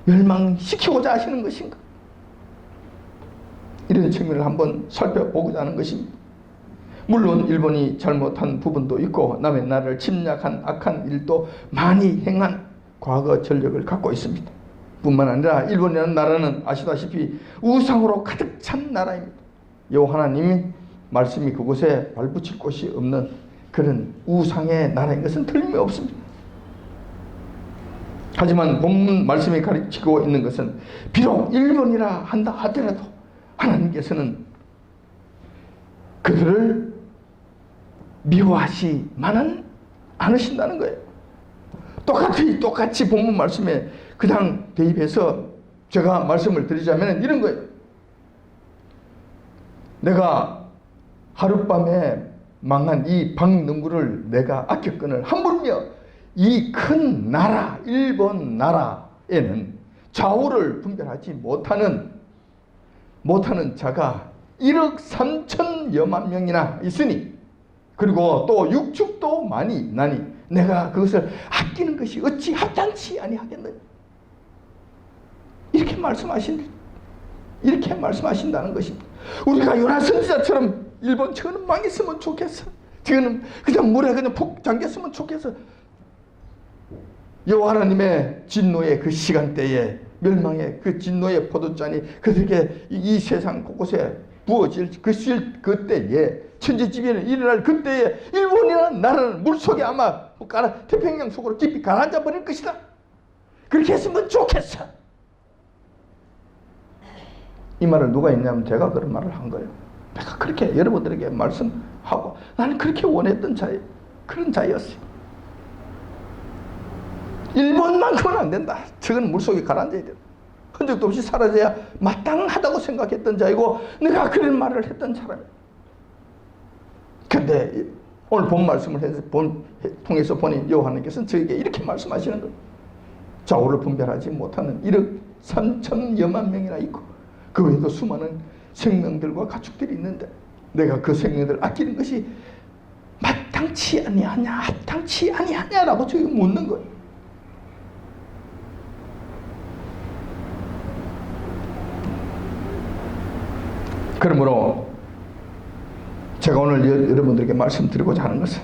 멸망시키고자 하시는 것인가? 이런 측면을 한번 살펴보고자 하는 것입니다. 물론 일본이 잘못한 부분도 있고 남의 나라를 침략한 악한 일도 많이 행한 과거 전력을 갖고 있습니다. 뿐만 아니라 일본이라는 나라는 아시다시피 우상으로 가득 찬 나라입니다. 여호와 하나님이 말씀이 그곳에 발붙일 곳이 없는 그런 우상의 나라인 것은 틀림없습니다. 하지만 본문 말씀이 가르치고 있는 것은 비록 일본이라 한다 하더라도 하나님께서는 그들을 미워하시만은 않으신다는 거예요. 똑같이 본문 말씀에 그냥 대입해서 제가 말씀을 드리자면 이런 거예요. 내가 하룻밤에 망한 이 박능구를 내가 아꼈거늘 하물며 이 큰 나라 일본 나라에는 좌우를 분별하지 못하는 자가 1억 3천여만 명이나 있으니 그리고 또 육축도 많이 나니 내가 그것을 아끼는 것이 어찌 합당치 아니하겠느냐. 이렇게 말씀하신다는 것입니다. 우리가 요나 선지자처럼 일본 저는 망했으면 좋겠어. 저는 그냥 물에 그냥 푹 잠겼으면 좋겠어. 여호와 하나님의 진노의 그 시간대에 멸망의 그 진노의 포도잔이 그들에게 이 세상 곳곳에 부어질 그때에 천지지변이 일어날 그때에 일본이라는 나라는 물속에 아마 태평양 속으로 깊이 가라앉아 버릴 것이다. 그렇게 했으면 좋겠어. 이 말을 누가 했냐면 제가 그런 말을 한 거예요. 내가 그렇게 여러분들에게 말씀하고 나는 그렇게 원했던 자예요. 그런 자였어요. 일본만큼은 안 된다. 저건 물속에 가라앉아야 된다. 흔적도 없이 사라져야 마땅하다고 생각했던 자이고 내가 그런 말을 했던 사람이에요. 근데 오늘 본 말씀을 통해서 보니 여호와께서는 저에게 이렇게 말씀하시는 거예요. 좌우를 분별하지 못하는 1억 3천여만 명이나 있고 그 외에도 수많은 생명들과 가축들이 있는데 내가 그 생명들을 아끼는 것이 마땅치 아니하냐 합당치 아니하냐라고 저기 묻는 거예요. 그러므로 제가 오늘 여러분들에게 말씀드리고자 하는 것은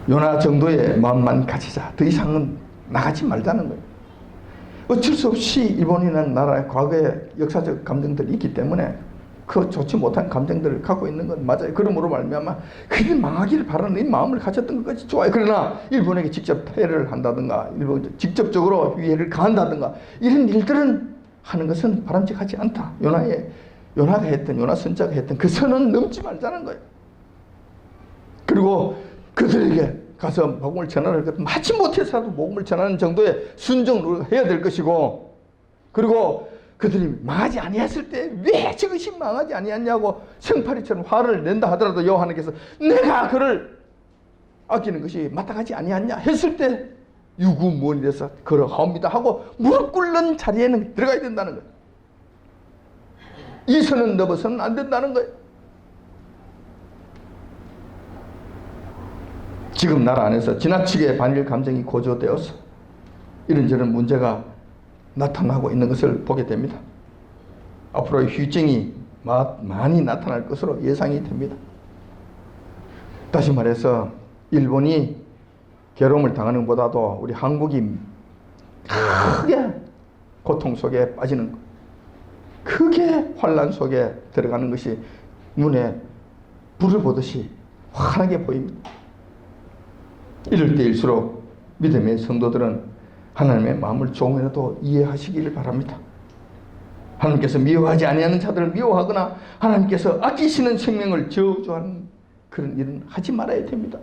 요나 정도의 마음만 가지자. 더 이상은 나가지 말자는 거예요. 어쩔 수 없이 일본이라는 나라의 과거의 역사적 감정들이 있기 때문에 그 좋지 못한 감정들을 갖고 있는 건 맞아요. 그러므로 말미암아 그들이 망하기를 바라는 이 마음을 가졌던 것까지 좋아요. 그러나 일본에게 직접 패를 한다든가 일본 직접적으로 위해를 가한다든가 이런 일들은 하는 것은 바람직하지 않다. 요나가 했던 요나 선자가 했던 그 선은 넘지 말자는 거예요. 그리고 그들에게 가서 복음을 전하는 것 마치 못해서라도 복음을 전하는 정도의 순종을 해야 될 것이고 그리고 그들이 망하지 아니했을 때 왜 저것이 망하지 아니했냐고 생파리처럼 화를 낸다 하더라도 여호와께서 내가 그를 아끼는 것이 마땅하지 아니했냐 했을 때 유구무원이라서 걸어가옵니다 하고 무릎 꿇는 자리에는 들어가야 된다는 거예요. 이 선은 넘어서는 안 된다는 거예요. 지금 나라 안에서 지나치게 반일 감정이 고조되어서 이런저런 문제가 나타나고 있는 것을 보게 됩니다. 앞으로 휴증이 많이 나타날 것으로 예상이 됩니다. 다시 말해서 일본이 괴로움을 당하는 것보다도 우리 한국이 크게 고통 속에 빠지는 것, 크게 환난 속에 들어가는 것이 눈에 불을 보듯이 환하게 보입니다. 이럴 때일수록 믿음의 성도들은 하나님의 마음을 조금이라도 이해하시기를 바랍니다. 하나님께서 미워하지 아니하는 자들을 미워하거나 하나님께서 아끼시는 생명을 저주하는 그런 일은 하지 말아야 됩니다.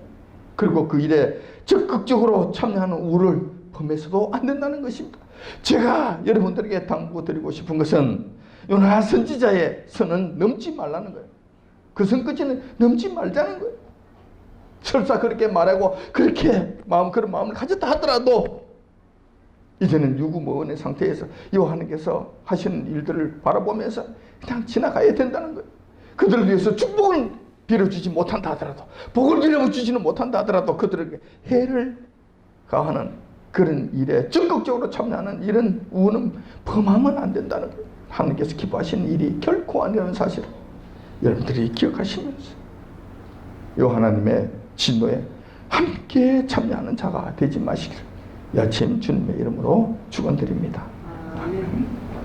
그리고 그 일에 적극적으로 참여하는 우를 범해서도 안 된다는 것입니다. 제가 여러분들에게 당부드리고 싶은 것은 요나 선지자의 선은 넘지 말라는 거예요. 그 선까지는 넘지 말자는 거예요. 설사 그렇게 말하고 그렇게 그런 마음을 가졌다 하더라도 이제는 유구무원의 상태에서 여호와께서 하시는 일들을 바라보면서 그냥 지나가야 된다는 거예요. 그들을 위해서 축복을 빌어주지 못한다 하더라도 복을 빌어주지는 못한다 하더라도 그들에게 해를 가하는 그런 일에 적극적으로 참여하는 이런 우는 범하면 안 된다는 거예요. 하나님께서 기뻐하시는 일이 결코 아니라는 사실을 여러분들이 기억하시면서 요 하나님의 진노에 함께 참여하는 자가 되지 마시기를 야침 주님의 이름으로 축원드립니다.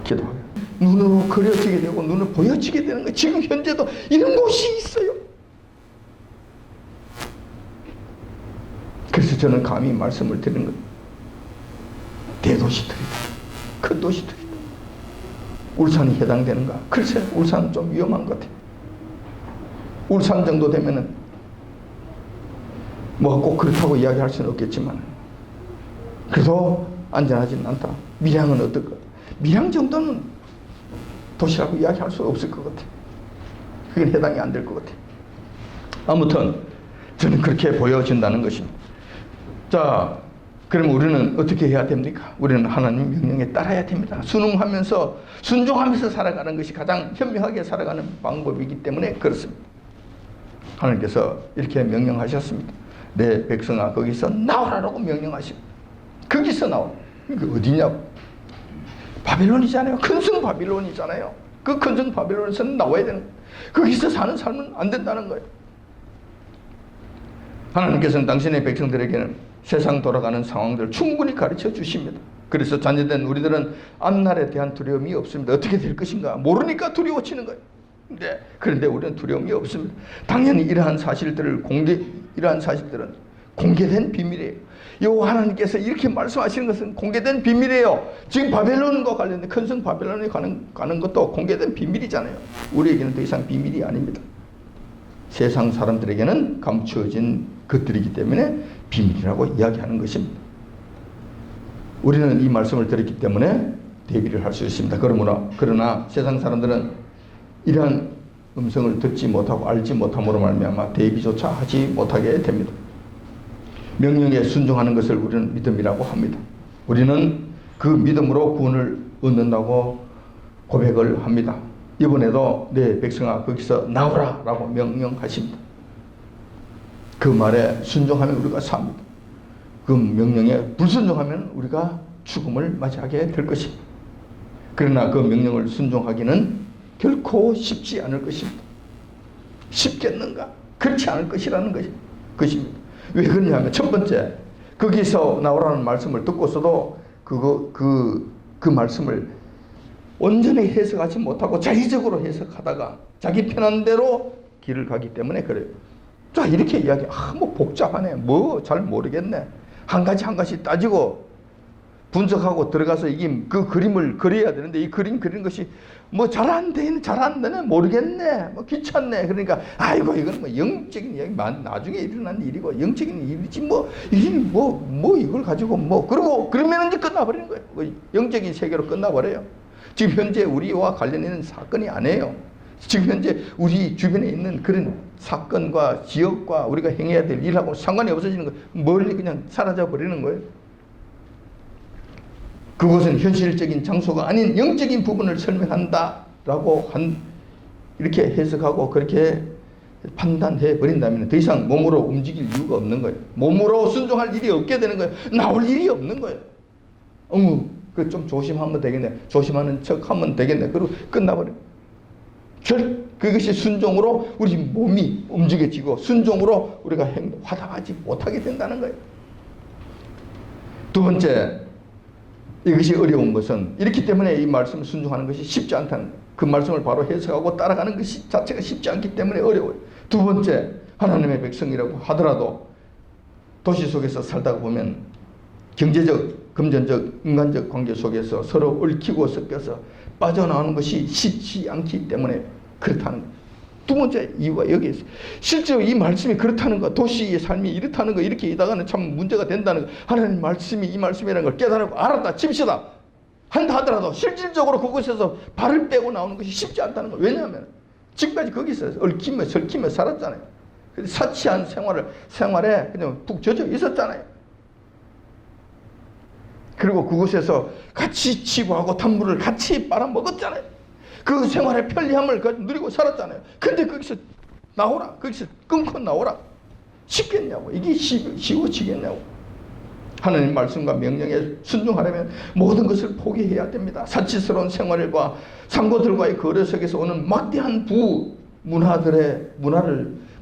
기도하며 눈으로 그려지게 되고 눈으로 보여지게 되는 거예요. 지금 현재도 이런 곳이 있어요. 그래서 저는 감히 말씀을 드리는 거예요. 대도시들이다. 큰 도시들이다. 울산이 해당되는가? 글쎄 울산은 좀 위험한 것 같아요. 울산 정도 되면은 뭐 꼭 그렇다고 이야기할 수는 없겠지만 그래도 안전하지는 않다. 밀양은 어떨까? 밀양 정도는 도시라고 이야기할 수 없을 것 같아요. 그건 해당이 안 될 것 같아요. 아무튼 저는 그렇게 보여진다는 것입니다. 자, 그럼 우리는 어떻게 해야 됩니까? 우리는 하나님 명령에 따라야 됩니다. 순종하면서 살아가는 것이 가장 현명하게 살아가는 방법이기 때문에 그렇습니다. 하나님께서 이렇게 명령하셨습니다. 내 백성아 거기서 나오라라고 명령하십니다. 거기서 나오. 이게 어디냐고. 바벨론이잖아요. 큰성 바벨론이잖아요. 그 큰성 바벨론에서는 나와야 되는 거예요. 거기서 사는 삶은 안 된다는 거예요. 하나님께서는 당신의 백성들에게는 세상 돌아가는 상황들을 충분히 가르쳐 주십니다. 그래서 자녀된 우리들은 앞날에 대한 두려움이 없습니다. 어떻게 될 것인가 모르니까 두려워지는 거예요. 그런데 우리는 두려움이 없습니다. 당연히 이러한 사실들은 공개된 비밀이에요. 여호와 하나님께서 이렇게 말씀하시는 것은 공개된 비밀이에요. 지금 바벨론과 관련된 큰 성 바벨론에 가는 것도 공개된 비밀이잖아요. 우리에게는 더 이상 비밀이 아닙니다. 세상 사람들에게는 감추어진 것들이기 때문에 비밀이라고 이야기하는 것입니다. 우리는 이 말씀을 들었기 때문에 대비를 할 수 있습니다. 그러나 세상 사람들은 이러한 음성을 듣지 못하고 알지 못함으로 말미암아 대비조차 하지 못하게 됩니다. 명령에 순종하는 것을 우리는 믿음이라고 합니다. 우리는 그 믿음으로 구원을 얻는다고 고백을 합니다. 이번에도 내 백성아 거기서 나오라 라고 명령하십니다. 그 말에 순종하면 우리가 삽니다. 그 명령에 불순종하면 우리가 죽음을 맞이하게 될 것입니다. 그러나 그 명령을 순종하기는 결코 쉽지 않을 것입니다. 쉽겠는가? 그렇지 않을 것이라는 것입니다. 왜 그러냐면 첫 번째, 거기서 나오라는 말씀을 듣고서도 그 말씀을 온전히 해석하지 못하고 자의적으로 해석하다가 자기 편한 대로 길을 가기 때문에 그래요. 자, 이렇게 뭐 복잡하네. 뭐 잘 모르겠네. 한 가지 따지고 분석하고 들어가서 이게 그 그림을 그려야 되는데 이 그림 그리는 것이 뭐 잘 안 되네 모르겠네 뭐 귀찮네. 그러니까 아이고 이건 뭐 영적인 이야기 나중에 일어난 일이고 영적인 일이지 뭐 이걸 가지고 그러면 이제 끝나버리는 거예요. 뭐 영적인 세계로 끝나버려요. 지금 현재 우리와 관련 있는 사건이 아니에요. 지금 현재 우리 주변에 있는 그런 사건과 지역과 우리가 행해야 될 일하고 상관이 없어지는 거예요. 멀리 그냥 사라져 버리는 거예요. 그것은 현실적인 장소가 아닌 영적인 부분을 설명한다라고 이렇게 해석하고 그렇게 판단해 버린다면 더 이상 몸으로 움직일 이유가 없는 거예요. 몸으로 순종할 일이 없게 되는 거예요. 나올 일이 없는 거예요. 좀 조심하면 되겠네. 조심하는 척 하면 되겠네. 그리고 끝나버려요. 그것이 순종으로 우리 몸이 움직여지고 순종으로 우리가 화답하지 못하게 된다는 거예요. 두 번째, 이것이 어려운 것은 이렇기 때문에 이 말씀을 순종하는 것이 쉽지 않다는 거예요. 그 말씀을 바로 해석하고 따라가는 것이 자체가 쉽지 않기 때문에 어려워요. 두 번째, 하나님의 백성이라고 하더라도 도시 속에서 살다가 보면 경제적, 금전적, 인간적 관계 속에서 서로 얽히고 섞여서 빠져나오는 것이 쉽지 않기 때문에 그렇다는 거예요. 두 번째 이유가 여기에 있어요. 실제로 이 말씀이 그렇다는 거, 도시의 삶이 이렇다는 거, 이렇게 이다가는 참 문제가 된다는 거, 하나님 말씀이 이 말씀이라는 걸 깨달고 알았다, 칩시다 한다 하더라도 실질적으로 그곳에서 발을 빼고 나오는 것이 쉽지 않다는 거예요. 왜냐하면 지금까지 거기서 얽히며 설키며 살았잖아요. 사치한 생활에 그냥 푹 젖어 있었잖아요. 그리고 그곳에서 같이 치부하고 탐물을 같이 빨아먹었잖아요. 그 생활의 편리함을 누리고 살았잖아요. 근데 거기서 나오라. 거기서 끊고 나오라. 쉽겠냐고. 이게 쉬워지겠냐고. 하나님 말씀과 명령에 순종하려면 모든 것을 포기해야 됩니다. 사치스러운 생활과 상고들과의 거래 속에서 오는 막대한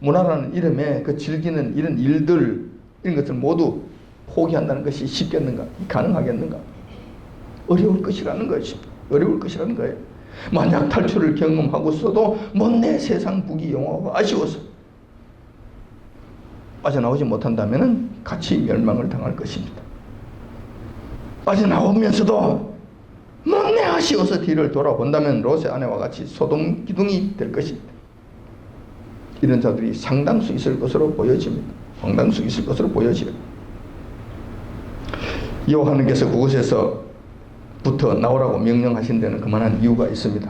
문화라는 이름에 그 즐기는 이런 일들, 이런 것을 모두 포기한다는 것이 쉽겠는가? 가능하겠는가? 어려울 것이라는 것입니다. 어려울 것이라는 거예요. 만약 탈출을 경험하고서도 못내 세상 부귀영화가 아쉬워서 빠져나오지 못한다면 같이 멸망을 당할 것입니다. 빠져나오면서도 못내 아쉬워서 뒤를 돌아본다면 롯의 아내와 같이 소돔 기둥이 될 것입니다. 이런 자들이 상당수 있을 것으로 보여집니다. 상당수 있을 것으로 보여져요. 여호와 하나님께서 그곳에서부터 나오라고 명령하신 데는 그만한 이유가 있습니다.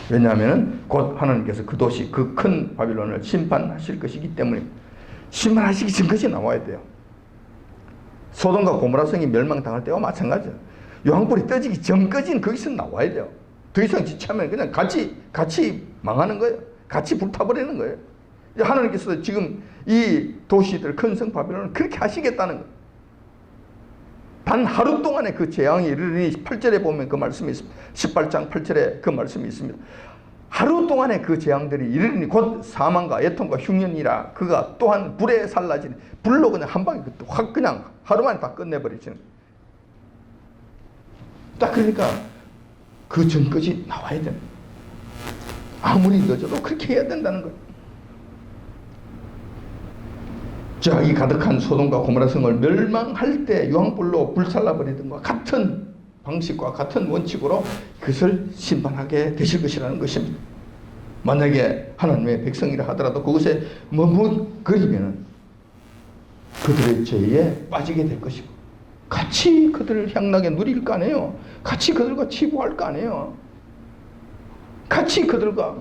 왜냐하면 곧 하나님께서 그 도시, 그 큰 바빌론을 심판하실 것이기 때문에 심판하시기 전까지 나와야 돼요. 소돔과 고모라 성이 멸망당할 때와 마찬가지예요. 요한불이 떠지기 전까지는 거기서 나와야 돼요. 더 이상 지체하면 그냥 같이 망하는 거예요. 같이 불타버리는 거예요. 하나님께서 지금 이 도시들, 큰 성 바빌론을 그렇게 하시겠다는 거예요. 단 하루 동안에 그 재앙이 이르니 8절에 보면 그 말씀이 있습니다. 18장 8절에 그 말씀이 있습니다. 하루 동안에 그 재앙들이 이르니 곧 사망과 애통과 흉년이라 그가 또한 불에 살라지니 불로 그냥 한 방에 확 그냥 하루만에 다 끝내버리시는 거예요. 딱 그러니까 그 전까지 나와야 됩니다. 아무리 늦어도 그렇게 해야 된다는 거예요. 죄악이 가득한 소돔과 고모라 성을 멸망할 때 유황불로 불살라버리던 것과 같은 방식과 같은 원칙으로 그것을 심판하게 되실 것이라는 것입니다. 만약에 하나님의 백성이라 하더라도 그것에 머뭇거리면 그들의 죄에 빠지게 될 것이고 같이 그들을 향락에 누릴 거 아니에요. 같이 그들과 치부할 거 아니에요. 같이 그들과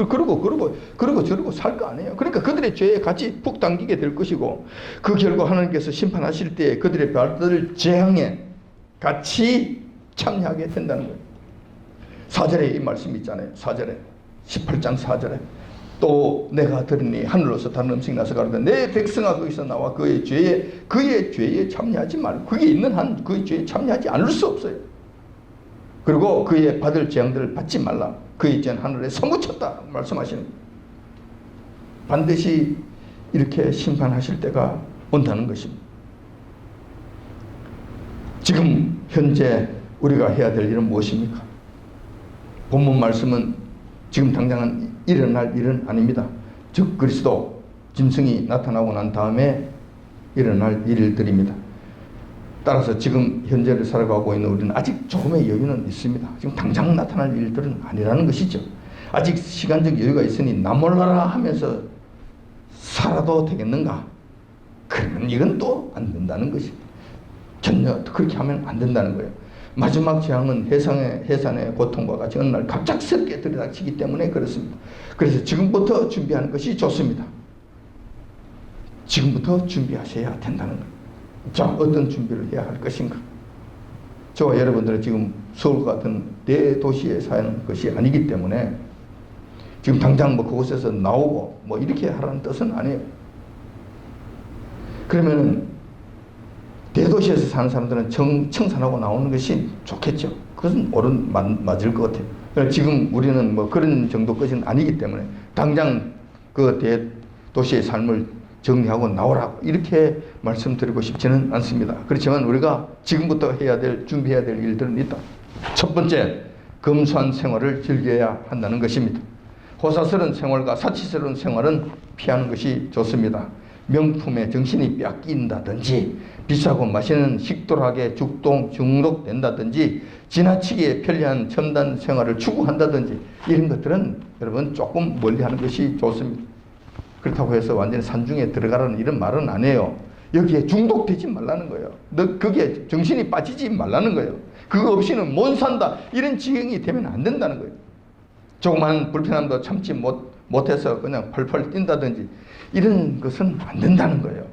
그러고 저러고 살 거 아니에요. 그러니까 그들의 죄에 같이 푹 당기게 될 것이고 그 결과 하나님께서 심판하실 때 그들의 받을 재앙에 같이 참여하게 된다는 거예요. 4절에 이 말씀이 있잖아요. 4절에 18장 4절에 또 내가 들으니 하늘로서 다른 음식이 나서 가로되 내 백성아 거기서 나와 그의 죄에 참여하지 말고 그게 있는 한 그의 죄에 참여하지 않을 수 없어요. 그리고 그의 받을 재앙들을 받지 말라. 그의 죄는 하늘에 사무쳤다 말씀하시는 거예요. 반드시 이렇게 심판하실 때가 온다는 것입니다. 지금 현재 우리가 해야 될 일은 무엇입니까? 본문 말씀은 지금 당장은 일어날 일은 아닙니다. 즉 그리스도 짐승이 나타나고 난 다음에 일어날 일들입니다. 따라서 지금 현재를 살아가고 있는 우리는 아직 조금의 여유는 있습니다. 지금 당장 나타날 일들은 아니라는 것이죠. 아직 시간적 여유가 있으니 나 몰라라 하면서 살아도 되겠는가? 그러면 이건 또 안 된다는 것입니다. 전혀 그렇게 하면 안 된다는 거예요. 마지막 재앙은 해산의 고통과 같이 어느 날 갑작스럽게 들이닥치기 때문에 그렇습니다. 그래서 지금부터 준비하는 것이 좋습니다. 지금부터 준비하셔야 된다는 거예요. 자, 어떤 준비를 해야 할 것인가? 저와 여러분들은 지금 서울 같은 대도시에 사는 것이 아니기 때문에 지금 당장 그곳에서 나오고 이렇게 하라는 뜻은 아니에요. 그러면은 대도시에서 사는 사람들은 청산하고 나오는 것이 좋겠죠. 그것은 맞을 것 같아요. 지금 우리는 그런 정도까지는 아니기 때문에 당장 그 대도시의 삶을 정리하고 나오라 이렇게 말씀드리고 싶지는 않습니다. 그렇지만 우리가 지금부터 준비해야 될 일들은 있다. 첫 번째, 검소한 생활을 즐겨야 한다는 것입니다. 호사스러운 생활과 사치스러운 생활은 피하는 것이 좋습니다. 명품에 정신이 뺏긴다든지 비싸고 맛있는 식도락에 중독된다든지 지나치게 편리한 첨단 생활을 추구한다든지 이런 것들은 여러분 조금 멀리하는 것이 좋습니다. 그렇다고 해서 완전히 산중에 들어가라는 이런 말은 안 해요. 여기에 중독되지 말라는 거예요. 거기에 정신이 빠지지 말라는 거예요. 그거 없이는 못 산다 이런 지경이 되면 안 된다는 거예요. 조그만 불편함도 참지 못해서 그냥 펄펄 뛴다든지 이런 것은 안 된다는 거예요.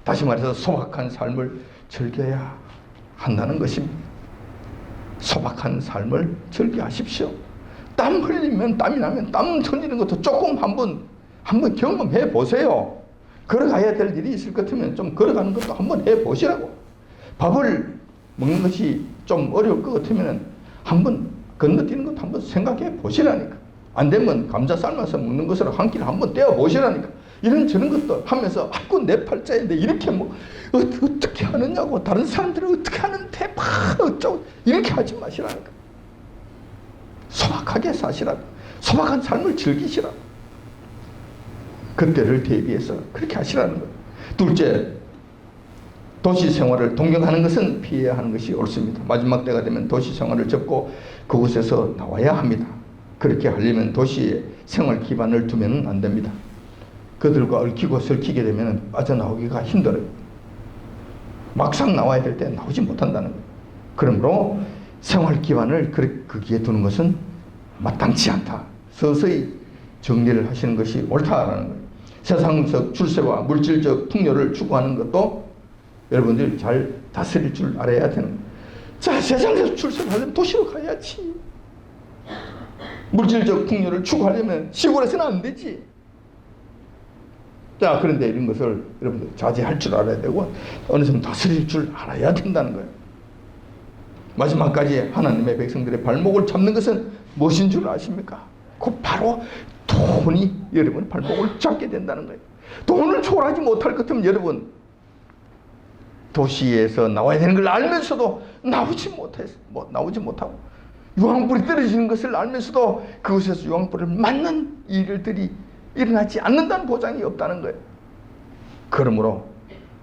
다시 말해서 소박한 삶을 즐겨야 한다는 것입니다. 소박한 삶을 즐겨하십시오. 땀 흘리면 땀이 나면 땀 흘리는 것도 조금 한번 경험해 보세요. 걸어가야 될 일이 있을 것 같으면 좀 걸어가는 것도 한번 해 보시라고. 밥을 먹는 것이 좀 어려울 것 같으면 한번 건너뛰는 것도 한번 생각해 보시라니까. 안 되면 감자 삶아서 먹는 것으로 한 끼를 한번 떼어 보시라니까. 이런 저런 것도 하면서 아이고 내 팔자인데 이렇게 어떻게 하느냐고 다른 사람들은 어떻게 하는데 어쩌고 이렇게 하지 마시라니까. 소박하게 사시라고. 소박한 삶을 즐기시라고. 그때를 대비해서 그렇게 하시라는 거예요. 둘째, 도시 생활을 동경하는 것은 피해야 하는 것이 옳습니다. 마지막 때가 되면 도시 생활을 접고 그곳에서 나와야 합니다. 그렇게 하려면 도시에 생활 기반을 두면 안 됩니다. 그들과 얽히고 설키게 되면 빠져나오기가 힘들어요. 막상 나와야 될 때 나오지 못한다는 거예요. 그러므로 생활 기반을 거기에 두는 것은 마땅치 않다. 서서히 정리를 하시는 것이 옳다라는 거예요. 세상적 출세와 물질적 풍요를 추구하는 것도 여러분들이 잘 다스릴 줄 알아야 되는 거예요. 자, 세상에서 출세를 하려면 도시로 가야지. 물질적 풍요를 추구하려면 시골에서는 안 되지. 자, 그런데 이런 것을 여러분들 자제할 줄 알아야 되고 어느 정도 다스릴 줄 알아야 된다는 거예요. 마지막까지 하나님의 백성들의 발목을 잡는 것은 무엇인 줄 아십니까? 그 바로 돈이 여러분 발목을 잡게 된다는 거예요. 돈을 초월하지 못할 것 같으면 여러분 도시에서 나와야 되는 걸 알면서도 나오지 못하고 유황불이 떨어지는 것을 알면서도 그곳에서 유황불을 맞는 일들이 일어나지 않는다는 보장이 없다는 거예요. 그러므로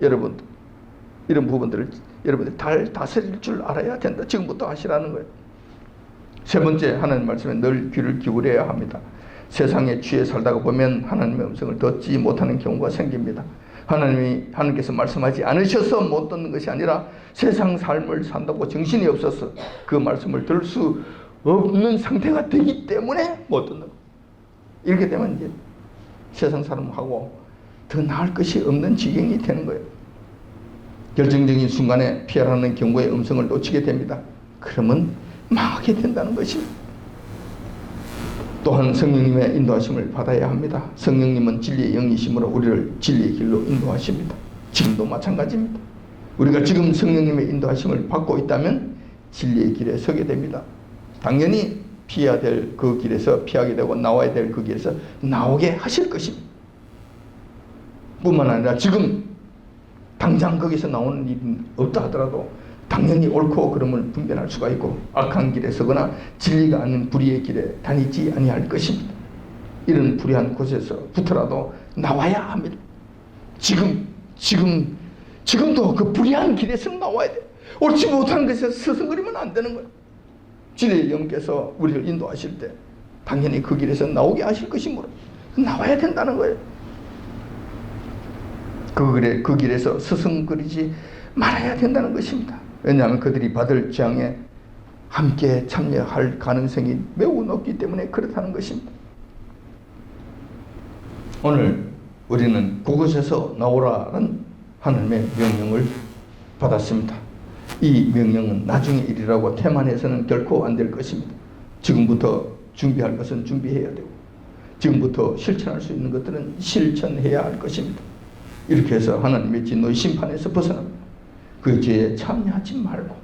여러분 이런 부분들을 여러분들이 잘 다스릴 줄 알아야 된다. 지금부터 하시라는 거예요. 세 번째, 하나님 말씀에 늘 귀를 기울여야 합니다. 세상에 취해 살다가 보면 하나님의 음성을 듣지 못하는 경우가 생깁니다. 하나님께서 말씀하지 않으셔서 못 듣는 것이 아니라 세상 삶을 산다고 정신이 없어서 그 말씀을 들을 수 없는 상태가 되기 때문에 못 듣는 거예요. 이렇게 되면 이제 세상 사람하고 더 나을 것이 없는 지경이 되는 거예요. 결정적인 순간에 피하라는 경고의 음성을 놓치게 됩니다. 그러면 망하게 된다는 것입니다. 또한 성령님의 인도하심을 받아야 합니다. 성령님은 진리의 영이심으로 우리를 진리의 길로 인도하십니다. 지금도 마찬가지입니다. 우리가 지금 성령님의 인도하심을 받고 있다면 진리의 길에 서게 됩니다. 당연히 피해야 될 그 길에서 피하게 되고 나와야 될 그 길에서 나오게 하실 것입니다. 뿐만 아니라 지금 당장 거기서 나오는 일은 없다 하더라도 당연히 옳고 그름을 분별할 수가 있고 악한 길에 서거나 진리가 아닌 불의의 길에 다니지 아니할 것입니다. 이런 불의한 곳에서부터라도 나와야 합니다. 지금도 그 불의한 길에서 나와야 돼. 옳지 못한 것에서 서성거리면 안 되는 거예요. 진리의 영께서 우리를 인도하실 때 당연히 그 길에서 나오게 하실 것이므로 나와야 된다는 거예요. 그 길에서 서성거리지 말아야 된다는 것입니다. 왜냐하면 그들이 받을 재앙에 함께 참여할 가능성이 매우 높기 때문에 그렇다는 것입니다. 오늘 우리는 그곳에서 나오라는 하나님의 명령을 받았습니다. 이 명령은 나중의 일이라고 태만해서는 결코 안 될 것입니다. 지금부터 준비할 것은 준비해야 되고 지금부터 실천할 수 있는 것들은 실천해야 할 것입니다. 이렇게 해서 하나님의 진노의 심판에서 벗어납니다. 그 죄에 참여하지 말고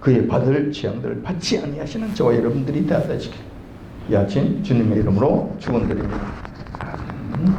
그의 받을 재앙들을 받지 아니하시는 저와 여러분들이 되어야 되시길 이 아침 주님의 이름으로 축원드립니다.